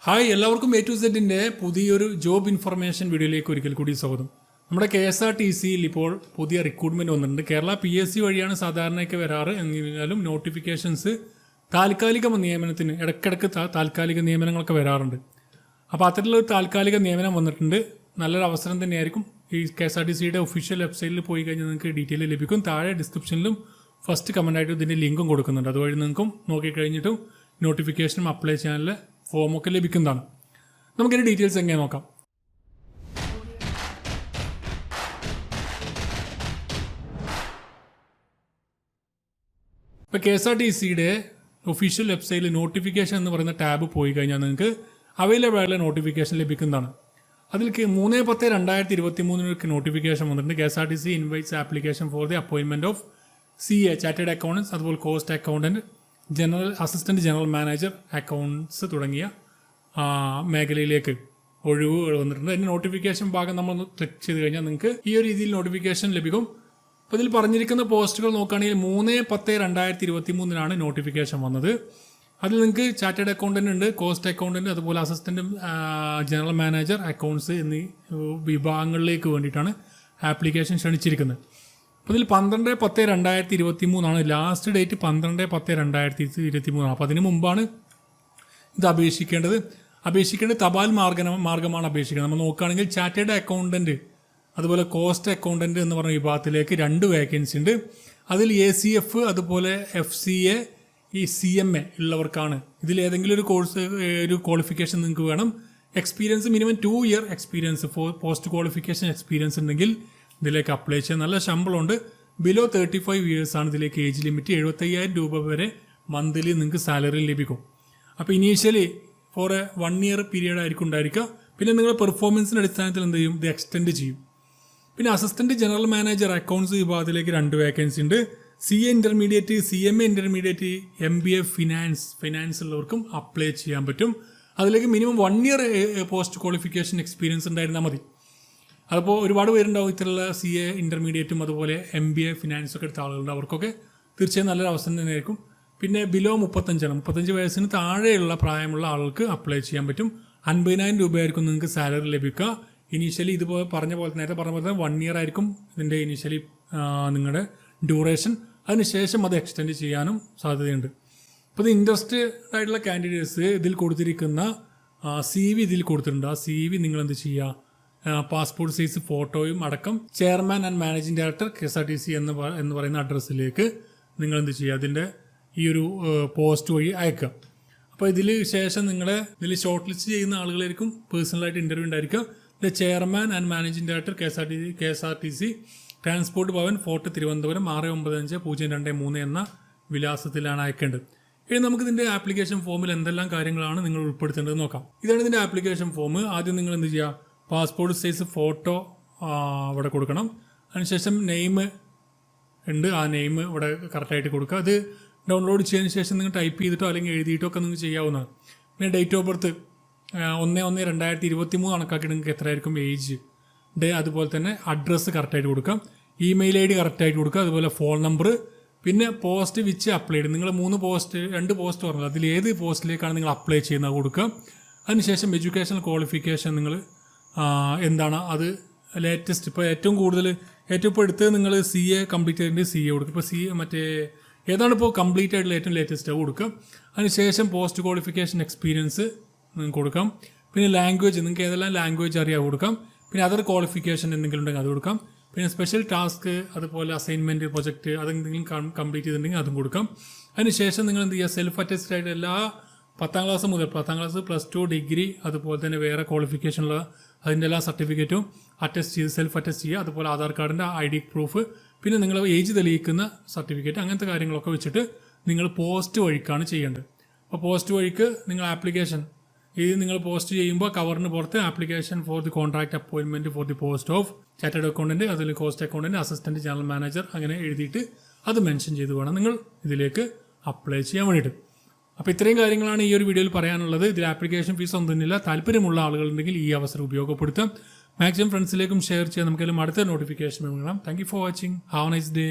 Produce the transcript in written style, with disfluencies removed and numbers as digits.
Hi എല്ലാവർക്കും A to Z-ന്റെ പുതിയൊരു job information വീഡിയോയിലേക്ക് ഒരിക്കൽ കൂടി സ്വാഗതം. നമ്മുടെ KSRTCയിൽ ഇപ്പോൾ പുതിയ റിക്രൂട്ട്മെന്റ് വന്നിട്ടുണ്ട്. കേരള PSC വഴിയാണ് സാധാരണയൊക്കെ വരാറ്. എന്നിരുന്നാലും നോട്ടിഫിക്കേഷൻസ് താൽക്കാലിക നിയമനത്തിന് ഇടയ്ക്കിടയ്ക്ക് താൽക്കാലിക നിയമനങ്ങളൊക്കെ വരാറുണ്ട്. അപ്പോൾ അത്തരത്തിലൊരു താൽക്കാലിക നിയമനം വന്നിട്ടുണ്ട്. നല്ലൊരു അവസരം തന്നെയായിരിക്കും. ഈ KSRTCയുടെ ഒഫീഷ്യൽ വെബ്സൈറ്റിൽ പോയി കഴിഞ്ഞാൽ നിങ്ങൾക്ക് ഡീറ്റെയിൽ ലഭിക്കും. താഴെ ഡിസ്ക്രിപ്ഷനിലും ഫസ്റ്റ് കമൻ്റായിട്ട് ഇതിൻ്റെ ലിങ്കും കൊടുക്കുന്നുണ്ട്. അതുവഴി നിങ്ങൾക്കും നോക്കിക്കഴിഞ്ഞിട്ടും നോട്ടിഫിക്കേഷനും അപ്ലൈ ചെയ്യാനുള്ള ഫോമൊക്കെ ലഭിക്കുന്നതാണ്. നമുക്കിതിൻ്റെ ഡീറ്റെയിൽസ് എങ്ങനെ നോക്കാം. ഇപ്പോൾ KSRTCയുടെ ഒഫീഷ്യൽ വെബ്സൈറ്റിൽ നോട്ടിഫിക്കേഷൻ എന്ന് പറയുന്ന ടാബ് പോയി കഴിഞ്ഞാൽ നിങ്ങൾക്ക് അവൈലബിൾ ആയിട്ടുള്ള നോട്ടിഫിക്കേഷൻ ലഭിക്കുന്നതാണ്. അതിൽ 3/10/2023 നോട്ടിഫിക്കേഷൻ വന്നിട്ടുണ്ട്. KSRTC invites application for the appointment of CA chartered accountants, അതുപോലെ cost accountant, assistant general manager accounts തുടങ്ങിയ മേഖലയിലേക്ക് ഒഴിവുകൾ വന്നിട്ടുണ്ട്. അതിൻ്റെ നോട്ടിഫിക്കേഷൻ ഭാഗം നമ്മളൊന്ന് ക്ലിക്ക് ചെയ്ത് കഴിഞ്ഞാൽ നിങ്ങൾക്ക് ഈ ഒരു രീതിയിൽ നോട്ടിഫിക്കേഷൻ ലഭിക്കും. അപ്പോൾ ഇതിൽ പറഞ്ഞിരിക്കുന്ന പോസ്റ്റുകൾ നോക്കുകയാണെങ്കിൽ 3/10/2023 നോട്ടിഫിക്കേഷൻ വന്നത്. അതിൽ നിങ്ങൾക്ക് ചാർട്ടേഡ് അക്കൗണ്ടൻ്റ് ഉണ്ട്, കോസ്റ്റ് അക്കൗണ്ടൻറ്റ്, അതുപോലെ അസിസ്റ്റൻറ്റ് ജനറൽ മാനേജർ അക്കൗണ്ട്സ് എന്നീ വിഭാഗങ്ങളിലേക്ക് വേണ്ടിയിട്ടാണ് ആപ്ലിക്കേഷൻ ക്ഷണിച്ചിരിക്കുന്നത്. അപ്പോൾ ഇതിൽ 12/10/2023 ലാസ്റ്റ് ഡേറ്റ്. 12/10/2023. അപ്പോൾ അതിന് മുമ്പാണ് ഇത് അപേക്ഷിക്കേണ്ടത് തപാൽ മാർഗമാണ് അപേക്ഷിക്കുന്നത്. നമ്മൾ നോക്കുകയാണെങ്കിൽ ചാർട്ടേഡ് അക്കൗണ്ടൻറ്റ് അതുപോലെ കോസ്റ്റ് അക്കൗണ്ടൻറ്റ് എന്ന് പറഞ്ഞ വിഭാഗത്തിലേക്ക് 2 വേക്കൻസി ഉണ്ട്. അതിൽ ACF അതുപോലെ FCA ഈ CMA ഉള്ളവർക്കാണ്. ഇതിൽ ഏതെങ്കിലും ഒരു കോഴ്സ് ഒരു ക്വാളിഫിക്കേഷൻ നിങ്ങൾക്ക് വേണം. Experience minimum 2 year experience post qualification experience ഉണ്ടെങ്കിൽ ഇതിലേക്ക് അപ്ലൈ ചെയ്യാൻ. നല്ല ശമ്പളമുണ്ട്. ബിലോ 35 ഇയേഴ്സാണ് ഇതിലേക്ക് ഏജ് ലിമിറ്റ്. 75,000 രൂപ വരെ മന്ത്ലി നിങ്ങൾക്ക് സാലറി ലഭിക്കും. അപ്പോൾ ഇനീഷ്യലി ഫോർ 1 ഇയർ പീരീഡ് ആയിരിക്കും ഉണ്ടായിരിക്കുക. പിന്നെ നിങ്ങൾ പെർഫോമൻസിൻ്റെ അടിസ്ഥാനത്തിൽ എന്ത് ചെയ്യും, ഇത് എക്സ്റ്റെൻഡ് ചെയ്യും. പിന്നെ അസിസ്റ്റൻറ്റ് ജനറൽ മാനേജർ അക്കൗണ്ട്സ് വിഭാഗത്തിലേക്ക് 2 വേക്കൻസി ഉണ്ട്. CA intermediate, CMA intermediate, MBA finance ഉള്ളവർക്കും അപ്ലൈ ചെയ്യാൻ പറ്റും. അതിലേക്ക് minimum 1 year post qualification experience ഉണ്ടായിരുന്നാൽ മതി. അതിപ്പോൾ ഒരുപാട് പേരുണ്ടാവും ഇത്തരമുള്ള CA ഇൻ്റർമീഡിയറ്റും അതുപോലെ MBA ഫിനാൻസ് ഒക്കെ എടുത്ത ആളുകളുണ്ട്. അവർക്കൊക്കെ തീർച്ചയായും നല്ലൊരു അവസരം തന്നെയായിരിക്കും. പിന്നെ ബിലോ 35 വയസ്സിന് താഴെയുള്ള പ്രായമുള്ള ആളുകൾക്ക് അപ്ലൈ ചെയ്യാൻ പറ്റും. 50,000 രൂപയായിരിക്കും നിങ്ങൾക്ക് സാലറി ലഭിക്കുക. ഇനീഷ്യലി ഇതുപോലെ നേരത്തെ പറഞ്ഞ പോലെ 1 ഇയർ ആയിരിക്കും ഇതിൻ്റെ ഇനീഷ്യലി നിങ്ങളുടെ ഡ്യൂറേഷൻ. അതിനുശേഷം അത് എക്സ്റ്റെൻഡ് ചെയ്യാനും സാധ്യതയുണ്ട്. അപ്പോൾ ഇത് ഇൻട്രസ്റ്റഡ് ആയിട്ടുള്ള കാൻഡിഡേറ്റ്സ് ഇതിൽ കൊടുത്തിരിക്കുന്ന CV ഇതിൽ കൊടുത്തിട്ടുണ്ട്. ആ CV നിങ്ങൾ എന്ത് ചെയ്യുക, പാസ്പോർട്ട് സൈസ് ഫോട്ടോയും അടക്കം chairman and managing director KSRTC എന്ന് പറയുന്ന അഡ്രസ്സിലേക്ക് നിങ്ങൾ എന്ത് ചെയ്യുക, അതിൻ്റെ ഈ ഒരു പോസ്റ്റ് വഴി അയക്കുക. അപ്പോൾ ഇതിൽ ശേഷം ഇതിൽ ഷോർട്ട് ലിസ്റ്റ് ചെയ്യുന്ന ആളുകളായിരിക്കും പേഴ്സണലായിട്ട് ഇൻ്റർവ്യൂ ഉണ്ടായിരിക്കുക. The chairman and managing director KSRTC transport Bhavan, fort, Thiruvananthapuram 695023 എന്ന വിലാസത്തിലാണ് അയക്കേണ്ടത്. ഇനി നമുക്കിതിൻ്റെ ആപ്ലിക്കേഷൻ ഫോമിൽ എന്തെല്ലാം കാര്യങ്ങളാണ് നിങ്ങൾ ഉൾപ്പെടുത്തേണ്ടത് നോക്കാം. ഇതാണ് ഇതിൻ്റെ ആപ്ലിക്കേഷൻ ഫോം. ആദ്യം നിങ്ങൾ എന്ത് ചെയ്യുക, പാസ്പോർട്ട് സൈസ് ഫോട്ടോ അവിടെ കൊടുക്കണം. അതിനുശേഷം നെയിം ഉണ്ട്, ആ നെയിം ഇവിടെ കറക്റ്റായിട്ട് കൊടുക്കുക. അത് ഡൗൺലോഡ് ചെയ്തതിന് ശേഷം നിങ്ങൾ ടൈപ്പ് ചെയ്തിട്ടോ അല്ലെങ്കിൽ എഴുതിയിട്ടോ ഒക്കെ നിങ്ങൾക്ക് ചെയ്യാവുന്നതാണ്. പിന്നെ ഡേറ്റ് ഓഫ് ബർത്ത് 1/1/2023 കണക്കാക്കി നിങ്ങൾക്ക് എത്രയായിരിക്കും ഏജ് ഡേ. അതുപോലെ തന്നെ അഡ്രസ്സ് കറക്റ്റായിട്ട് കൊടുക്കാം. ഇമെയിൽ ID കറക്റ്റായിട്ട് കൊടുക്കുക. അതുപോലെ ഫോൺ നമ്പർ. പിന്നെ പോസ്റ്റ് വിച്ച് അപ്ലൈഡ്. നിങ്ങൾ 2 പോസ്റ്റ് പറഞ്ഞത് അതിൽ ഏത് പോസ്റ്റിലേക്കാണ് നിങ്ങൾ അപ്ലൈ ചെയ്യുന്നത് കൊടുക്കുക. അതിനുശേഷം എഡ്യൂക്കേഷണൽ ക്വാളിഫിക്കേഷൻ നിങ്ങൾ എന്താണ് അത് ലേറ്റസ്റ്റ്. ഇപ്പോൾ ഏറ്റവും ഇപ്പോൾ എടുത്തത് നിങ്ങൾ CA കംപ്ലീറ്റ് ചെയ്തിട്ട് CA കൊടുക്കുക. ഇപ്പോൾ ഏതാണ് ഇപ്പോൾ കംപ്ലീറ്റ് ആയിട്ടുള്ള ഏറ്റവും ലേറ്റസ്റ്റ് കൊടുക്കുക. അതിനുശേഷം പോസ്റ്റ് ക്വാളിഫിക്കേഷൻ എക്സ്പീരിയൻസ് നിങ്ങൾക്ക് കൊടുക്കാം. പിന്നെ ലാംഗ്വേജ്, നിങ്ങൾക്ക് ഏതെല്ലാം ലാംഗ്വേജ് അറിയാൻ കൊടുക്കാം. പിന്നെ അതർ ക്വാളിഫിക്കേഷൻ എന്തെങ്കിലും ഉണ്ടെങ്കിൽ അത് കൊടുക്കാം. പിന്നെ സ്പെഷ്യൽ ടാസ്ക് അതുപോലെ അസൈൻമെൻറ്റ്, പ്രൊജക്റ്റ് അതെന്തെങ്കിലും കംപ്ലീറ്റ് ചെയ്തിട്ടുണ്ടെങ്കിൽ അതും കൊടുക്കാം. അതിനുശേഷം നിങ്ങൾ എന്ത് ചെയ്യുക, സെൽഫ് അറ്റസ്റ്റഡ് ആയിട്ട് എല്ലാ 10ാം ക്ലാസ് മുതൽ 10ാം ക്ലാസ്, +2, ഡിഗ്രി, അതുപോലെ തന്നെ വേറെ ക്വാളിഫിക്കേഷനുള്ള അതിൻ്റെ എല്ലാ സർട്ടിഫിക്കറ്റും സെൽഫ് അറ്റസ്റ്റ് ചെയ്യുക. അതുപോലെ ആധാർ കാർഡിൻ്റെ ID പ്രൂഫ്, പിന്നെ നിങ്ങൾ ഏജ് തെളിയിക്കുന്ന സർട്ടിഫിക്കറ്റ്, അങ്ങനത്തെ കാര്യങ്ങളൊക്കെ വെച്ചിട്ട് നിങ്ങൾ പോസ്റ്റ് വഴിക്കാണ് ചെയ്യേണ്ടത്. അപ്പോൾ പോസ്റ്റ് വഴിക്ക് നിങ്ങൾ ആപ്ലിക്കേഷൻ നിങ്ങൾ പോസ്റ്റ് ചെയ്യുമ്പോൾ കവറിന് പുറത്ത് application for the contract appointment for the post of chartered accountant, അതിൽ cost accountant, assistant general manager അങ്ങനെ എഴുതിയിട്ട് അത് മെൻഷൻ ചെയ്ത് വേണം നിങ്ങൾ ഇതിലേക്ക് അപ്ലൈ ചെയ്യാൻ വേണ്ടിയിട്ട്. അപ്പോൾ ഇത്രയും കാര്യങ്ങളാണ് ഈ ഒരു വീഡിയോയിൽ പറയാനുള്ളത്. ഇതിൽ ആപ്ലിക്കേഷൻ ഫീസ് ഒന്നുമില്ല. താല്പര്യമുള്ള ആളുകളുണ്ടെങ്കിൽ ഈ അവസരം ഉപയോഗപ്പെടുത്താം. മാക്സിമം ഫ്രണ്ട്സിലേക്കും ഷെയർ ചെയ്യാം. നമുക്കെല്ലാം അടുത്ത നോട്ടിഫിക്കേഷൻ വേണം. Thank you for watching. Have A nice day.